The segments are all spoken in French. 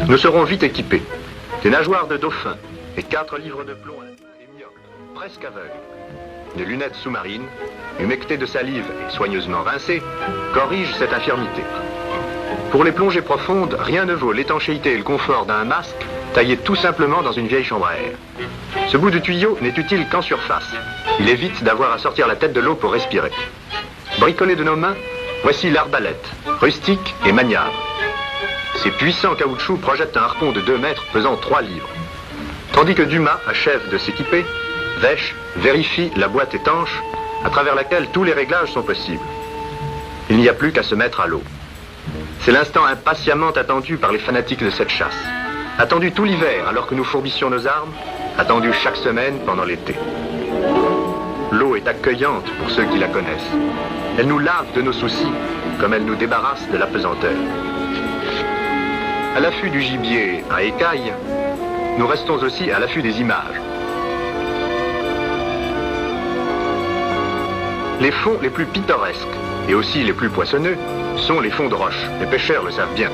Nous serons vite équipés. Des nageoires de dauphin et 4 livres de plomb et myope, presque aveugles. Des lunettes sous-marines, humectées de salive et soigneusement rincées, corrigent cette infirmité. Pour les plongées profondes, rien ne vaut l'étanchéité et le confort d'un masque taillé tout simplement dans une vieille chambre à air. Ce bout de tuyau n'est utile qu'en surface. Il évite d'avoir à sortir la tête de l'eau pour respirer. Bricolé de nos mains, voici l'arbalète, rustique et maniable. Ces puissants caoutchoucs projettent un harpon de 2 mètres pesant 3 livres. Tandis que Dumas achève de s'équiper, Vèche vérifie la boîte étanche à travers laquelle tous les réglages sont possibles. Il n'y a plus qu'à se mettre à l'eau. C'est l'instant impatiemment attendu par les fanatiques de cette chasse. Attendu tout l'hiver alors que nous fourbissions nos armes, attendu chaque semaine pendant l'été. L'eau est accueillante pour ceux qui la connaissent. Elle nous lave de nos soucis comme elle nous débarrasse de la pesanteur. À l'affût du gibier à écailles, nous restons aussi à l'affût des images. Les fonds les plus pittoresques et aussi les plus poissonneux sont les fonds de roche. Les pêcheurs le savent bien.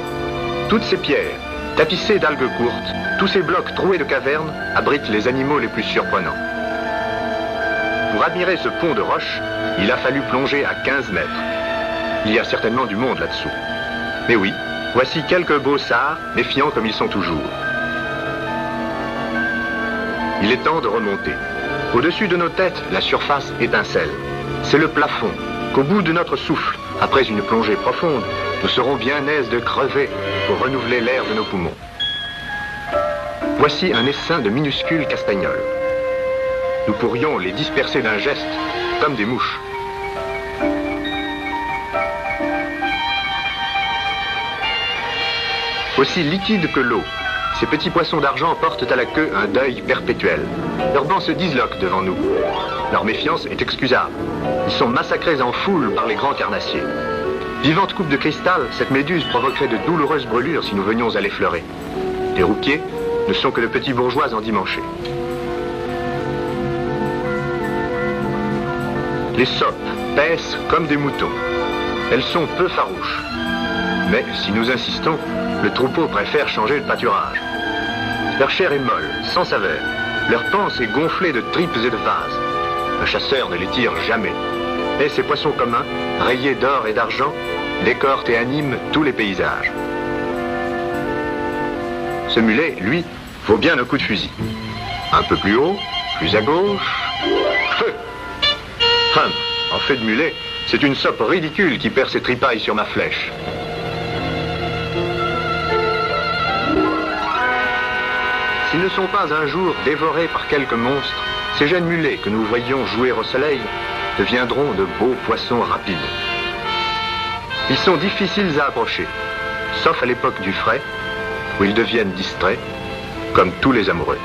Toutes ces pierres, tapissées d'algues courtes, tous ces blocs troués de cavernes abritent les animaux les plus surprenants. Pour admirer ce pont de roche, il a fallu plonger à 15 mètres. Il y a certainement du monde là-dessous. Mais oui, voici quelques beaux sards, méfiants comme ils sont toujours. Il est temps de remonter. Au-dessus de nos têtes, la surface étincelle. C'est le plafond, qu'au bout de notre souffle, après une plongée profonde, nous serons bien aises de crever pour renouveler l'air de nos poumons. Voici un essaim de minuscules castagnols. Nous pourrions les disperser d'un geste, comme des mouches. Aussi liquides que l'eau, ces petits poissons d'argent portent à la queue un deuil perpétuel. Leurs bancs se disloquent devant nous. Leur méfiance est excusable. Ils sont massacrés en foule par les grands carnassiers. Vivante coupe de cristal, cette méduse provoquerait de douloureuses brûlures si nous venions à l'effleurer. Les rouquiers ne sont que de petits bourgeois endimanchés. Les sopes paissent comme des moutons. Elles sont peu farouches. Mais si nous insistons, le troupeau préfère changer de pâturage. Leur chair est molle, sans saveur. Leur panse est gonflée de tripes et de vases. Un chasseur ne les tire jamais. Et ces poissons communs, rayés d'or et d'argent, décorent et animent tous les paysages. Ce mulet, lui, vaut bien un coup de fusil. Un peu plus haut, plus à gauche... Feu! En fait de mulet, c'est une sope ridicule qui perd ses tripailles sur ma flèche. S'ils ne sont pas un jour dévorés par quelques monstres, ces jeunes mulets que nous voyons jouer au soleil deviendront de beaux poissons rapides. Ils sont difficiles à approcher, sauf à l'époque du frai, où ils deviennent distraits, comme tous les amoureux.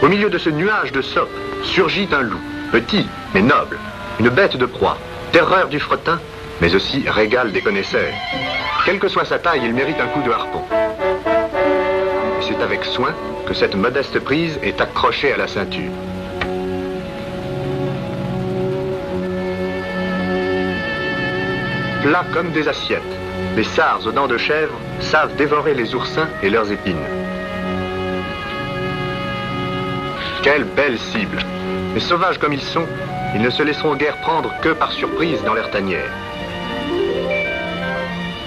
Au milieu de ce nuage de sopes surgit un loup, petit mais noble, une bête de proie, terreur du fretin, mais aussi régal des connaisseurs. Quelle que soit sa taille, il mérite un coup de harpon. Et c'est avec soin que cette modeste prise est accrochée à la ceinture. Plats comme des assiettes, les sards aux dents de chèvre savent dévorer les oursins et leurs épines. Quelle belle cible! Mais sauvages comme ils sont, ils ne se laisseront guère prendre que par surprise dans leur tanière.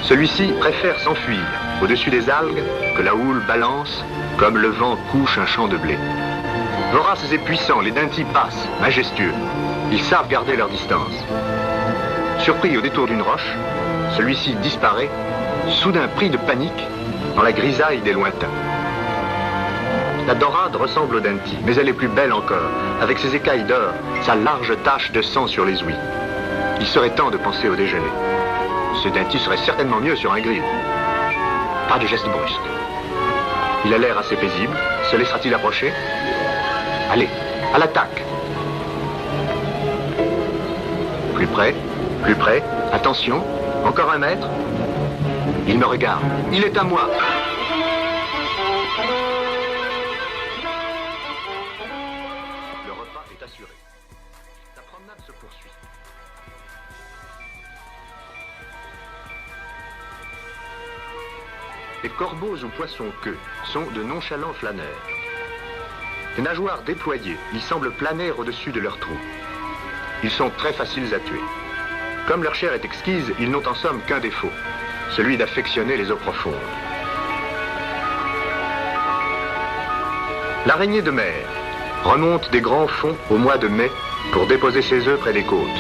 Celui-ci préfère s'enfuir au-dessus des algues que la houle balance comme le vent couche un champ de blé. Voraces et puissants, les dindys passent, majestueux. Ils savent garder leur distance. Surpris au détour d'une roche, celui-ci disparaît, soudain pris de panique, dans la grisaille des lointains. La dorade ressemble au dinty, mais elle est plus belle encore, avec ses écailles d'or, sa large tache de sang sur les ouïes. Il serait temps de penser au déjeuner. Ce dinty serait certainement mieux sur un grill. Pas de geste brusque. Il a l'air assez paisible. Se laissera-t-il approcher? Allez, à l'attaque. Plus près, attention, encore 1 mètre. Il me regarde, il est à moi. Le repas est assuré. La promenade se poursuit. Les corbeaux ou poissons-queues sont de nonchalants flâneurs. Les nageoires déployées, ils semblent planer au-dessus de leurs trous. Ils sont très faciles à tuer. Comme leur chair est exquise, ils n'ont en somme qu'un défaut, celui d'affectionner les eaux profondes. L'araignée de mer remonte des grands fonds au mois de mai pour déposer ses œufs près des côtes.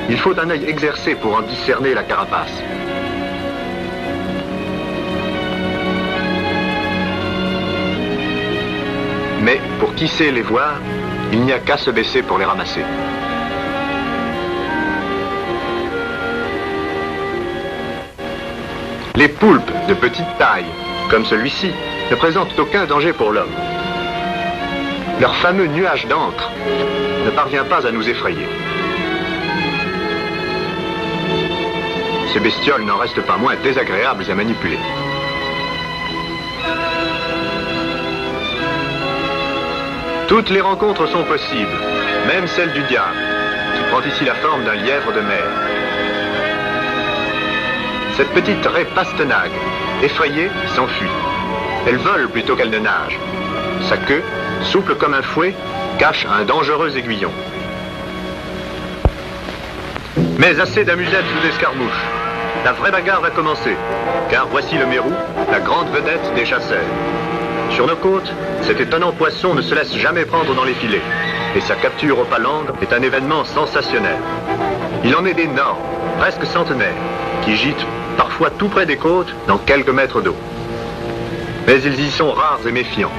Il faut un œil exercé pour en discerner la carapace. Mais pour qui sait les voir, il n'y a qu'à se baisser pour les ramasser. Les poulpes de petite taille, comme celui-ci, ne présentent aucun danger pour l'homme. Leur fameux nuage d'encre ne parvient pas à nous effrayer. Ces bestioles n'en restent pas moins désagréables à manipuler. Toutes les rencontres sont possibles, même celle du diable, qui prend ici la forme d'un lièvre de mer. Cette petite raie pastenague, effrayée, s'enfuit. Elle vole plutôt qu'elle ne nage. Sa queue, souple comme un fouet, cache un dangereux aiguillon. Mais assez d'amusettes ou d'escarmouches. La vraie bagarre va commencer, car voici le mérou, la grande vedette des chasseurs. Sur nos côtes, cet étonnant poisson ne se laisse jamais prendre dans les filets, et sa capture au palangre est un événement sensationnel. Il en est d'énormes, presque centenaires, qui gîtent parfois tout près des côtes, dans quelques mètres d'eau. Mais ils y sont rares et méfiants.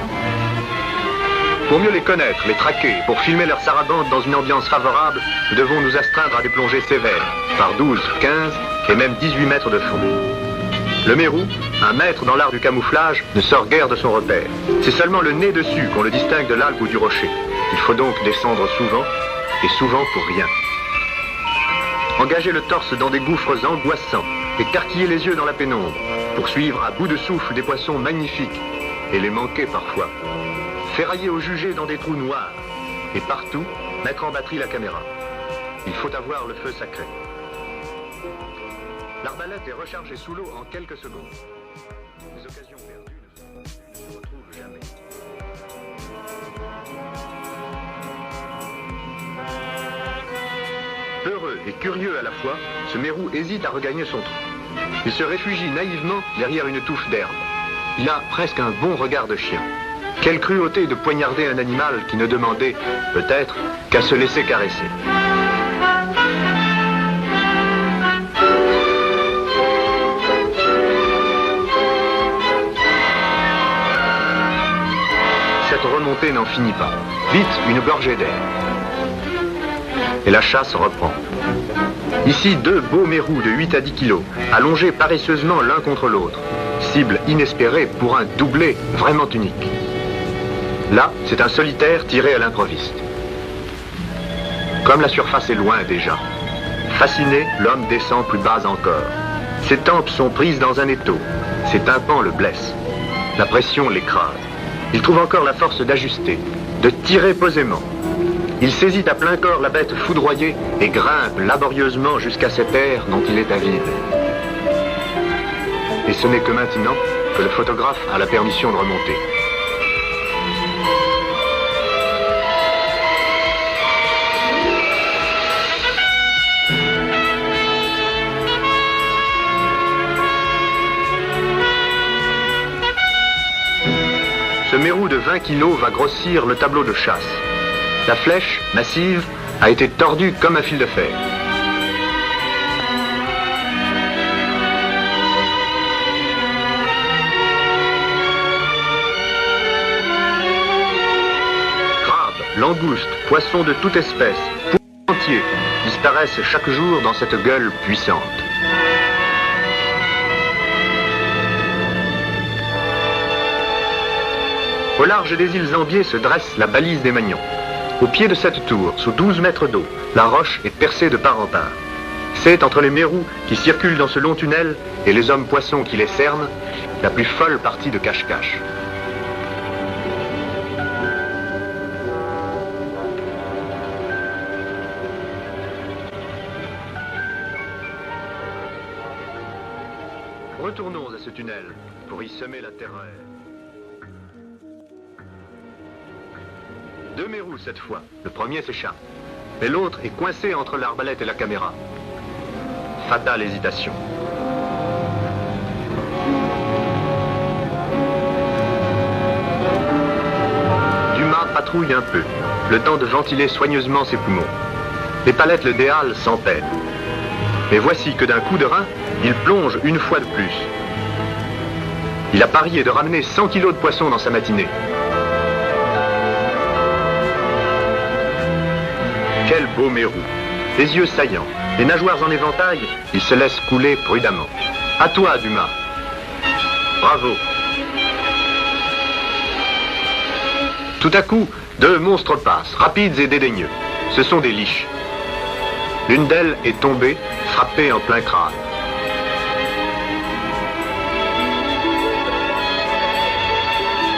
Pour mieux les connaître, les traquer, pour filmer leur sarabande dans une ambiance favorable, nous devons nous astreindre à des plongées sévères, par 12, 15 et même 18 mètres de fond. Le mérou, un maître dans l'art du camouflage, ne sort guère de son repère. C'est seulement le nez dessus qu'on le distingue de l'algue ou du rocher. Il faut donc descendre souvent, et souvent pour rien. Engager le torse dans des gouffres angoissants, écarquiller les yeux dans la pénombre, pour suivre à bout de souffle des poissons magnifiques, et les manquer parfois. Ferrailler au jugé dans des trous noirs, et partout, mettre en batterie la caméra. Il faut avoir le feu sacré. L'arbalète est rechargée sous l'eau en quelques secondes. Les occasions perdues ne se retrouvent jamais. Peureux et curieux à la fois, ce mérou hésite à regagner son trou. Il se réfugie naïvement derrière une touffe d'herbe. Il a presque un bon regard de chien. Quelle cruauté de poignarder un animal qui ne demandait, peut-être, qu'à se laisser caresser. Cette remontée n'en finit pas. Vite, une gorgée d'air. Et la chasse reprend. Ici, deux beaux mérous de 8 à 10 kilos, allongés paresseusement l'un contre l'autre. Cible inespérée pour un doublé vraiment unique. Là, c'est un solitaire tiré à l'improviste. Comme la surface est loin déjà. Fasciné, l'homme descend plus bas encore. Ses tempes sont prises dans un étau. Ses tympans le blessent. La pression l'écrase. Il trouve encore la force d'ajuster, de tirer posément. Il saisit à plein corps la bête foudroyée et grimpe laborieusement jusqu'à cette aire dont il est avide. Et ce n'est que maintenant que le photographe a la permission de remonter. Ce mérou de 20 kilos va grossir le tableau de chasse. La flèche, massive, a été tordue comme un fil de fer. Crabes, langoustes, poissons de toute espèce, poissons entiers, disparaissent chaque jour dans cette gueule puissante. Au large des îles Ambiers se dresse la balise des Magnons. Au pied de cette tour, sous 12 mètres d'eau, la roche est percée de part en part. C'est entre les mérous qui circulent dans ce long tunnel et les hommes poissons qui les cernent, la plus folle partie de cache-cache. Retournons à ce tunnel pour y semer la terreur. 2 mérous cette fois. Le premier s'échappe. Mais l'autre est coincé entre l'arbalète et la caméra. Fatale hésitation. Dumas patrouille un peu, le temps de ventiler soigneusement ses poumons. Les palettes le déhalent sans peine. Mais voici que d'un coup de rein, il plonge une fois de plus. Il a parié de ramener 100 kilos de poisson dans sa matinée. Quel beau mérou. Les yeux saillants, les nageoires en éventail, il se laisse couler prudemment. À toi, Dumas. Bravo. Tout à coup, 2 monstres passent, rapides et dédaigneux. Ce sont des liches. L'une d'elles est tombée, frappée en plein crâne.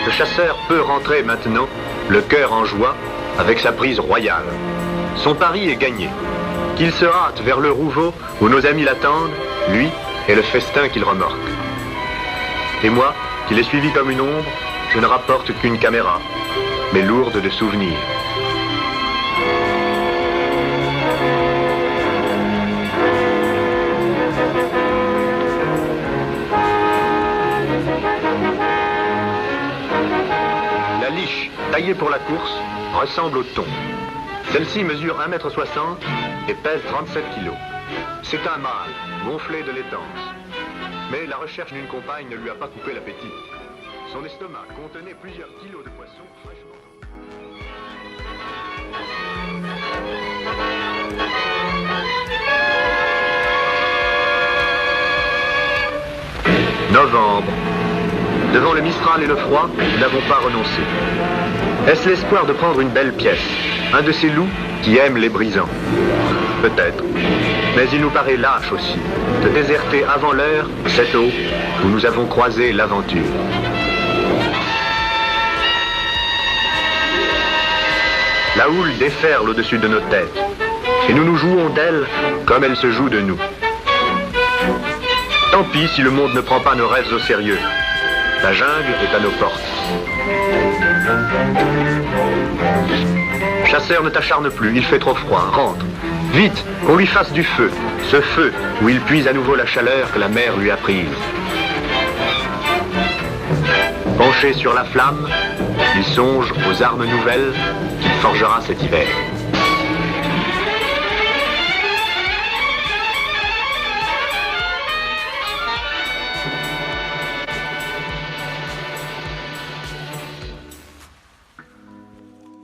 Le chasseur peut rentrer maintenant, le cœur en joie, avec sa prise royale. Son pari est gagné. Qu'il se hâte vers le Rouveau où nos amis l'attendent, lui et le festin qu'il remorque. Et moi, qui l'ai suivi comme une ombre, je ne rapporte qu'une caméra, mais lourde de souvenirs. La liche, taillée pour la course, ressemble au thon. Celle-ci mesure 1,60 m et pèse 37 kg. C'est un mâle, gonflé de laitance. Mais la recherche d'une compagne ne lui a pas coupé l'appétit. Son estomac contenait plusieurs kilos de poisson fraîchement. Novembre. Devant le Mistral et le froid, nous n'avons pas renoncé. Est-ce l'espoir de prendre une belle pièce? Un de ces loups qui aiment les brisants? Peut-être. Mais il nous paraît lâche aussi de déserter avant l'heure cette eau où nous avons croisé l'aventure. La houle déferle au-dessus de nos têtes et nous nous jouons d'elle comme elle se joue de nous. Tant pis si le monde ne prend pas nos rêves au sérieux. La jungle est à nos portes. Chasseur, ne t'acharne plus, il fait trop froid, rentre. Vite, qu'on lui fasse du feu, ce feu où il puise à nouveau la chaleur que la mer lui a prise. Penché sur la flamme, il songe aux armes nouvelles qu'il forgera cet hiver.